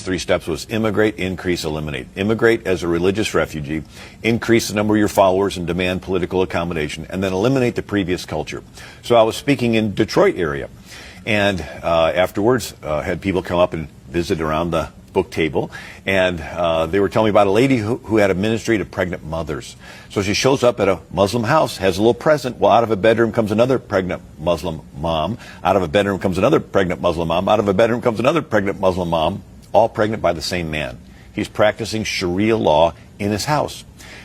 three steps was immigrate, increase, eliminate. Immigrate as a religious refugee, increase the number of your followers and demand political accommodation, and then eliminate the previous culture. So I was speaking in Detroit area, and afterwards had people come up and visit around the book table, and they were telling me about a lady who had a ministry to pregnant mothers. So she shows up at a Muslim house, has a little present. Well, out of a bedroom comes another pregnant Muslim mom. Out of a bedroom comes another pregnant Muslim mom. Out of a bedroom comes another pregnant Muslim mom, all pregnant by the same man. He's practicing Sharia law in his house.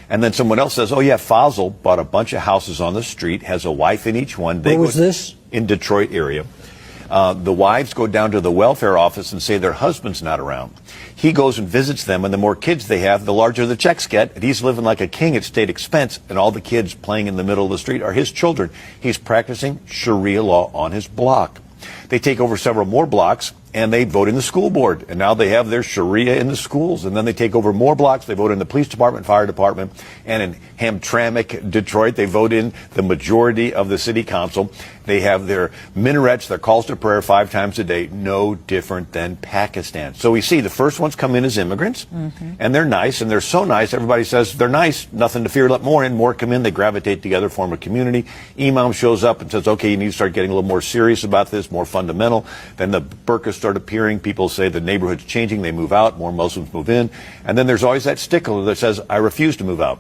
And then someone else says, oh yeah, Fazil bought a bunch of houses on the street, has a wife in each one. Where was this? In Detroit area. The wives go down to the welfare office and say their husband's not around. He goes and visits them, and the more kids they have, the larger the checks get. And he's living like a king at state expense, and all the kids playing in the middle of the street are his children. He's practicing Sharia law on his block. They take over several more blocks, and they vote in the school board. And now they have their Sharia in the schools. And then they take over more blocks. They vote in the police department, fire department. And in Hamtramck, Detroit, they vote in the majority of the city council. They have their minarets, their calls to prayer 5 times a day. No different than Pakistan. So we see the first ones come in as immigrants, and they're nice, and they're so nice. Everybody says they're nice, nothing to fear, let more in. More come in, they gravitate together, form a community. Imam shows up and says, okay, you need to start getting a little more serious about this, more fundamental. Then the burqas start appearing. People say the neighborhood's changing. They move out. More Muslims move in. And then there's always that stickler that says, I refuse to move out.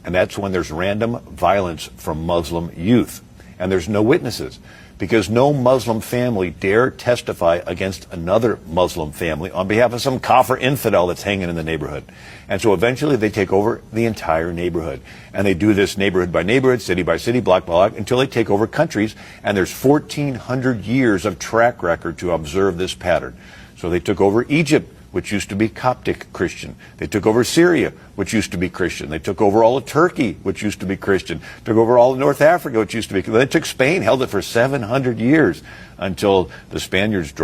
And that's when there's random violence from Muslim youth. And there's no witnesses, because no Muslim family dare testify against another Muslim family on behalf of some kafir infidel that's hanging in the neighborhood. And so eventually they take over the entire neighborhood. And they do this neighborhood by neighborhood, city by city, block by block, until they take over countries. And there's 1,400 years of track record to observe this pattern. So they took over Egypt, which used to be Coptic Christian. They took over Syria, which used to be Christian. They took over all of Turkey, which used to be Christian. Took over all of North Africa, which used to be. They took Spain, held it for 700 years until the Spaniards drove